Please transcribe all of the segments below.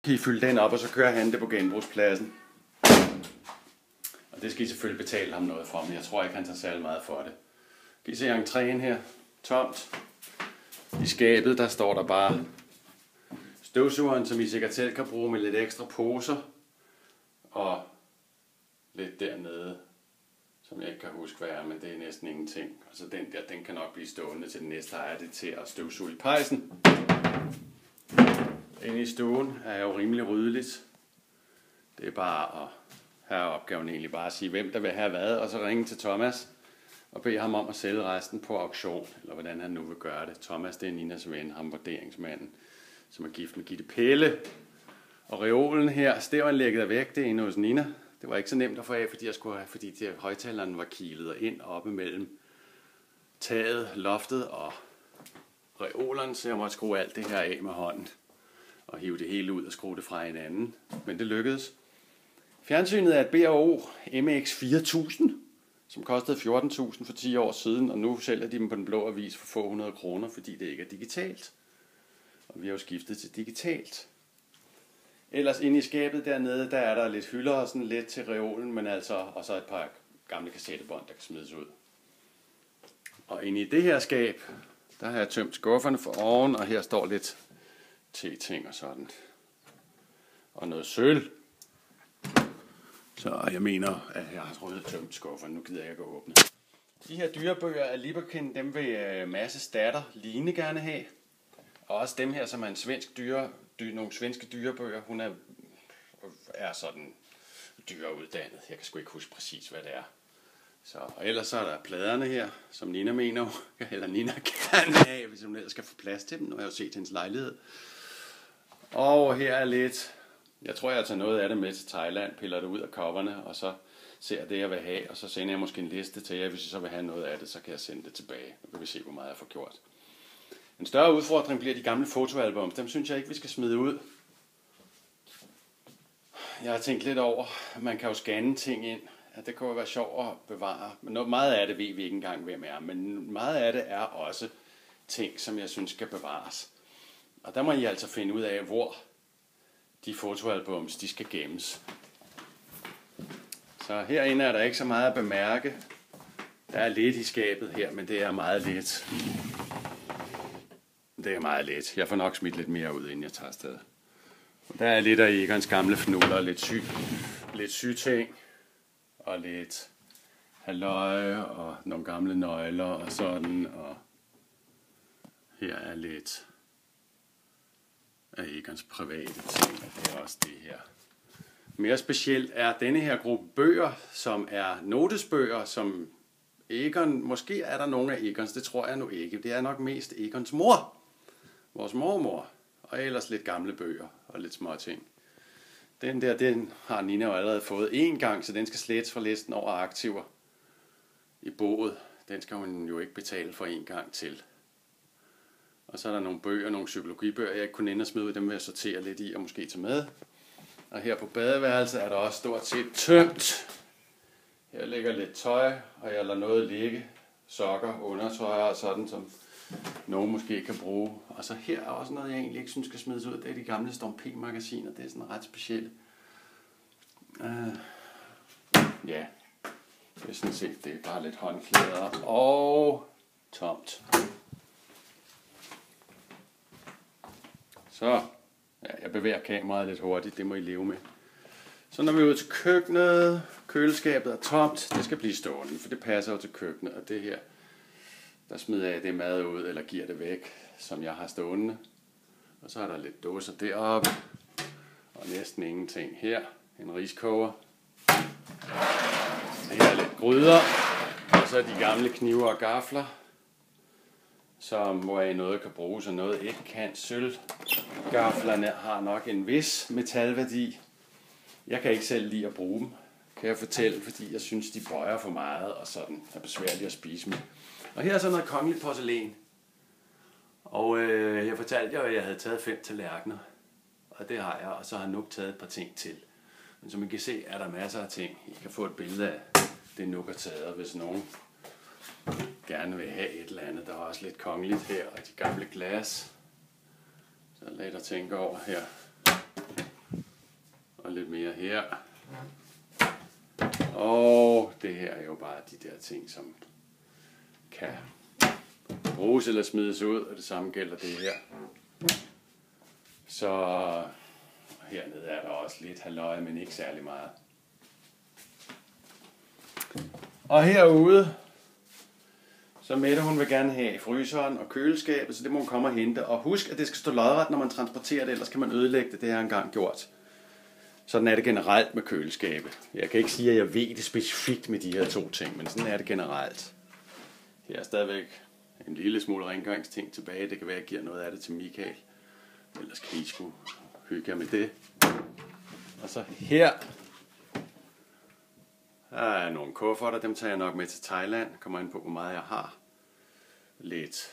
kan I fylde den op, og så kører han det på genbrugspladsen. Og det skal I selvfølgelig betale ham noget for, men jeg tror ikke, han tager særlig meget for det. Kan I se entréen her? Tomt. I skabet, der står der bare støvsugeren, som I sikkert selv kan bruge med lidt ekstra poser. Og lidt dernede, som jeg ikke kan huske, hvad er, men det er næsten ingenting. Og så den der, den kan nok blive stående til den næste ejer, det til at støvsuge i pejsen. Inde i stuen er jo rimelig ryddeligt. Det er bare at have opgaven egentlig bare at sige, hvem der vil have hvad, og så ringe til Thomas og bede ham om at sælge resten på auktion, eller hvordan han nu vil gøre det. Thomas, det er Ninas ven, ham vurderingsmanden, som er gift med Gitte Pelle. Og reolen her, stævanlægget er væk, det er inde hos Nina. Det var ikke så nemt at få af, fordi højtaleren var kilet ind oppe mellem taget, loftet og reolerne, så jeg måtte skrue alt det her af med hånden og hive det hele ud og skrue det fra hinanden. Men det lykkedes. Fjernsynet er et B&O MX 4000, som kostede 14.000 for 10 år siden, og nu sælger de dem på Den Blå Avis for få 100 kroner, fordi det ikke er digitalt. Og vi har jo skiftet til digitalt. Ellers inde i skabet dernede, der er der lidt hylder og sådan lidt til reolen, men altså, og så et par gamle kassettebånd, der kan smides ud. Og inde i det her skab, der har jeg tømt skufferne for oven, og her står lidt te-ting og sådan. Og noget sølv. Så jeg mener, at jeg har ryddet tømt skufferne. Nu gider jeg ikke at åbne. De her dyrebøger af Lieberkind, dem vil Masses datter Line gerne have. Og også dem her, som er en svensk nogle svenske dyrebøger. Hun er sådan dyreuddannet. Jeg kan sgu ikke huske præcis, hvad det er. Så, og ellers så er der pladerne her, som Nina mener, eller Nina gerne have, hvis hun ellers skal få plads til dem. Nu har jeg jo set hendes lejlighed. Og her er lidt, jeg tror jeg tager noget af det med til Thailand, piller det ud af coverne, og så ser det jeg vil have, og så sender jeg måske en liste til jer. Hvis jeg så vil have noget af det, så kan jeg sende det tilbage. Nu kan vi se, hvor meget jeg får gjort. En større udfordring bliver de gamle fotoalbums. Dem synes jeg ikke, vi skal smide ud. Jeg har tænkt lidt over, at man kan jo scanne ting ind. Ja, det kunne jo være sjovt at bevare. Men meget af det ved vi ikke engang, hvem er. Men meget af det er også ting, som jeg synes skal bevares. Og der må I altså finde ud af, hvor de fotoalbums de skal gemmes. Så herinde er der ikke så meget at bemærke. Der er lidt i skabet her, men det er meget lidt. Det er meget let. Jeg får nok smidt lidt mere ud, inden jeg tager afsted. Der er lidt af Egons gamle fnuller, lidt syting, og lidt halløje, og nogle gamle nøgler, og sådan, og her er lidt af Egons private ting, og det er også det her. Mere specielt er denne her gruppe bøger, som er notesbøger, som Egon, måske er der nogle af Egons, det tror jeg nu ikke. Det er nok mest Egons mor, vores mormor, og ellers lidt gamle bøger og lidt små ting. Den der, den har Nina jo allerede fået en gang, så den skal slettes fra listen over aktiver i boet. Den skal hun jo ikke betale for en gang til. Og så er der nogle bøger, nogle psykologibøger, jeg ikke kunne ende at smide ud, dem vil jeg sortere lidt i og måske tage med. Og her på badeværelset er der også stort set tømt. Her ligger lidt tøj, og jeg lader noget ligge. Sokker, undertøjer og sådan, som nogen måske kan bruge. Og så her er også noget, jeg egentlig ikke synes skal smides ud. Det er de gamle Storm P-magasiner. Det er sådan ret specielt. Ja, det er sådan set, det er bare lidt håndklæder og tomt. Så, ja, jeg bevæger kameraet lidt hurtigt, det må I leve med. Så når vi er ude til køkkenet, køleskabet er tomt, det skal blive stående, for det passer jo til køkkenet, og det her, der smider jeg det mad ud, eller giver det væk, som jeg har stående. Og så er der lidt dåser deroppe, og næsten ingenting her. En riskoger. Her er lidt gryder, og så er de gamle knive og gafler, hvor noget kan bruges, og noget ikke kan. Sølvgaflerne har nok en vis metalværdi. Jeg kan ikke selv lide at bruge dem, kan jeg fortælle, fordi jeg synes, de bøjer for meget, og sådan er besværligt at spise med. Og her er så noget kongeligt porcelæn. Og jeg fortalte jer, at jeg havde taget 5 tallerkener. Og det har jeg, og så har jeg nok taget et par ting til. Men som I kan se, er der masser af ting. I kan få et billede af det nok er taget, hvis nogen gerne vil have et eller andet. Der er også lidt kongeligt her, og de gamle glas. Så lad dig tænke over her. her. Og det her er jo bare de der ting, som kan bruges eller smides ud, og det samme gælder det her. Så hernede er der også lidt halløj, men ikke særlig meget. Og herude, så Mette, hun vil gerne have fryseren og køleskabet, så det må hun komme og hente. Og husk, at det skal stå lodret, når man transporterer det, ellers kan man ødelægge det. Det har jeg engang gjort. Sådan er det generelt med køleskabet. Jeg kan ikke sige, at jeg ved det specifikt med de her to ting, men sådan er det generelt. Her er stadigvæk en lille smule rengøringsting tilbage. Det kan være, at jeg giver noget af det til Michael. Ellers kan I sgu hygge jer med det. Og så her. Der er nogle kufferter, dem tager jeg nok med til Thailand. Kommer ind på, hvor meget jeg har. Lidt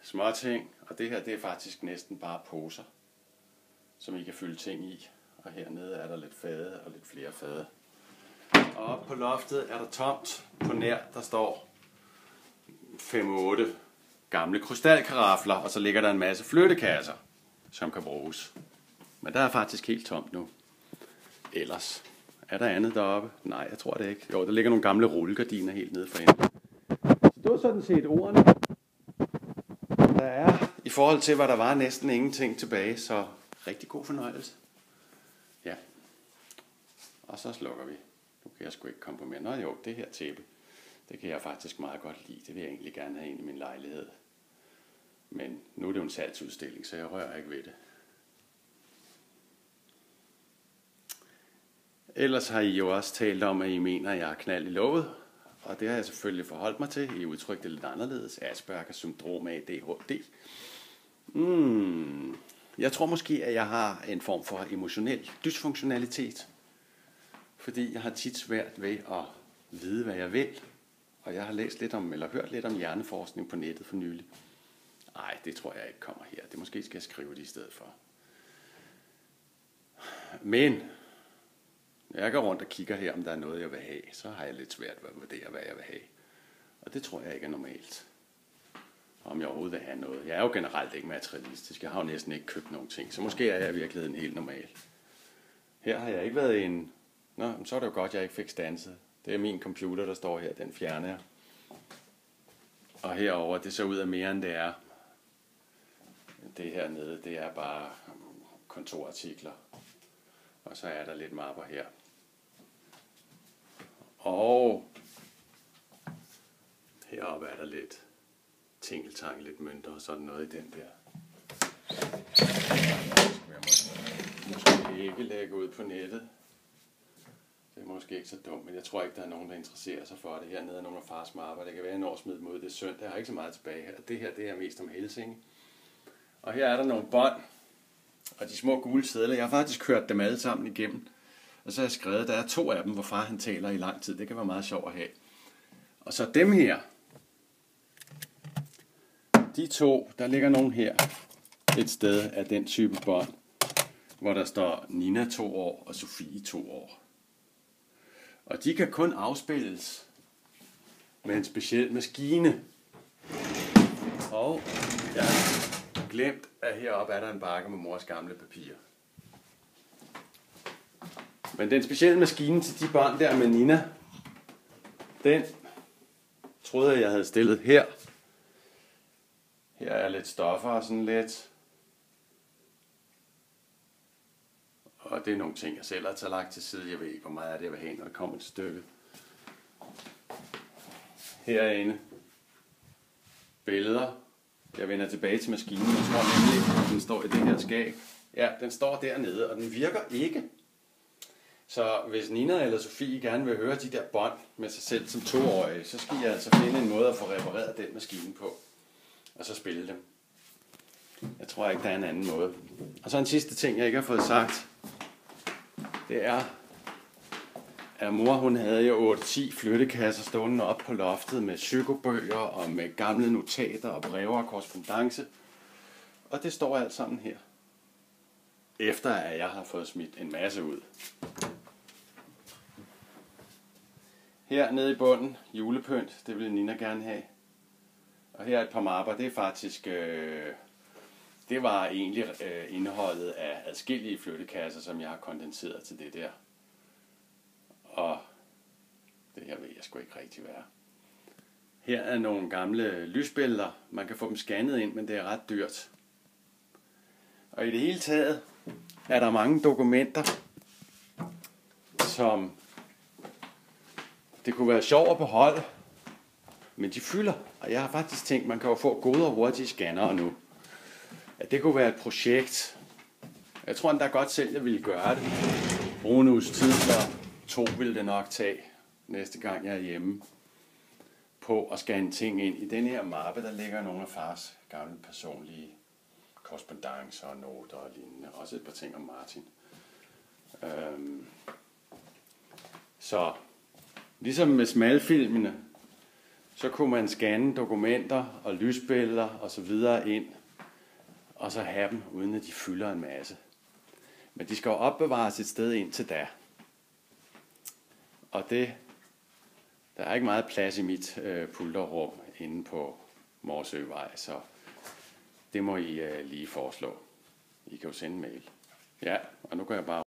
småting. Og det her, det er faktisk næsten bare poser, som I kan fylde ting i. Og hernede er der lidt fade og lidt flere fade. Og oppe på loftet er der tomt. På nær, der står 5-8 gamle krystalkarafler. Og så ligger der en masse flyttekasser, som kan bruges. Men der er faktisk helt tomt nu. Ellers. Er der andet deroppe? Nej, jeg tror det ikke. Jo, der ligger nogle gamle rullegardiner helt nede for enden. Så det var sådan set ordene. Der er, i forhold til hvad der var, næsten ingenting tilbage, så rigtig god fornøjelse. Ja. Og så slukker vi. Nu kan jeg sgu ikke komme på mere. Nå jo, det her tæppe, det kan jeg faktisk meget godt lide. Det vil jeg egentlig gerne have ind i min lejlighed. Men nu er det jo en salgsudstilling, så jeg rører ikke ved det. Ellers har I jo også talt om, at I mener, at jeg er knald i låget. Og det har jeg selvfølgelig forholdt mig til. I udtrykte det lidt anderledes. Aspergers syndrom, ADHD. Jeg tror måske, at jeg har en form for emotionel dysfunktionalitet. Fordi jeg har tit svært ved at vide, hvad jeg vil. Og jeg har læst lidt om, eller hørt lidt om hjerneforskning på nettet for nylig. Nej, det tror jeg ikke kommer her. Det måske skal jeg skrive det i stedet for. Men når jeg går rundt og kigger her, om der er noget, jeg vil have, så har jeg lidt svært ved at vurdere, hvad jeg vil have. Og det tror jeg ikke er normalt. Om jeg overhovedet vil have noget. Jeg er jo generelt ikke materialistisk. Jeg har jo næsten ikke købt nogen ting. Så måske er jeg i virkeligheden helt normal. Her har jeg ikke været en. Nå, så er det jo godt, jeg ikke fik standset. Det er min computer, der står her. Den fjerner jeg. Og herover det ser ud af mere, end det er. Det hernede, det er bare kontorartikler. Og så er der lidt mapper her. Og heroppe er der lidt tingeltang, lidt mønter og sådan noget i den der. Jeg måske ikke lægge ud på nettet. Det er måske ikke så dumt, men jeg tror ikke, der er nogen, der interesserer sig for det. Hernede er nogle af fars mapper. Det kan være en år smidt mod det søndag. Jeg har ikke så meget tilbage her. Det her, det er mest om Helsinge. Og her er der nogle bånd. Og de små gule sedler, jeg har faktisk kørt dem alle sammen igennem. Og så har jeg skrevet, der er 2 af dem, hvor far han taler i lang tid. Det kan være meget sjovt at have. Og så dem her. De 2, der ligger nogen her. Et sted af den type bånd, hvor der står Nina 2 år og Sofie 2 år. Og de kan kun afspilles med en speciel maskine. Og jeg har glemt, at heroppe er der en bakke med mors gamle papir. Men den specielle maskine til de bånd der med Nina, den troede jeg havde stillet her. Her er lidt stoffer og sådan lidt. Og det er nogle ting, jeg selv har taget lagt til side. Jeg ved ikke, hvor meget af det jeg vil have, når det kommer til stykket. Herinde. Billeder. Jeg vender tilbage til maskinen. Jeg tror nemlig, at den står i det her skab. Ja, den står dernede, og den virker ikke. Så hvis Nina eller Sofie gerne vil høre de der bånd med sig selv som 2-årige, så skal jeg altså finde en måde at få repareret den maskine på. Og så spille dem. Jeg tror ikke, der er en anden måde. Og så en sidste ting, jeg ikke har fået sagt. Det er, at mor hun havde jo 8-10 flyttekasser stående op på loftet med psykobøger og med gamle notater og breve og korrespondance. Og det står alt sammen her. Efter at jeg har fået smidt en masse ud. Her nede i bunden, julepynt, det ville Nina gerne have. Og her er et par mapper, det er faktisk, det var egentlig indholdet af adskillige flyttekasser, som jeg har kondenseret til det der. og det her ved jeg sgu ikke rigtig være. Her er nogle gamle lysbilleder. Man kan få dem scannet ind, men det er ret dyrt. Og i det hele taget er der mange dokumenter, som det kunne være sjovt at beholde, men de fylder. Og jeg har faktisk tænkt, man kan jo få gode og hurtige scannere nu. At det kunne være et projekt. Jeg tror endda godt selv, jeg ville gøre det. Bruge en uges tid, eller 2 ville det nok tage næste gang jeg er hjemme, på at scanne ting ind. I den her mappe, der ligger nogle af fars gamle personlige korrespondancer og noter og lignende. Også et par ting om Martin. Så ligesom med smalfilmene, så kunne man scanne dokumenter og lysbilleder og så videre ind, og så have dem, uden at de fylder en masse. Men de skal jo opbevares et sted indtil da. Og der er ikke meget plads i mit pulterrum inde på Morsøvej, så det må I lige foreslå. I kan jo sende en mail. Ja, og nu kan jeg bare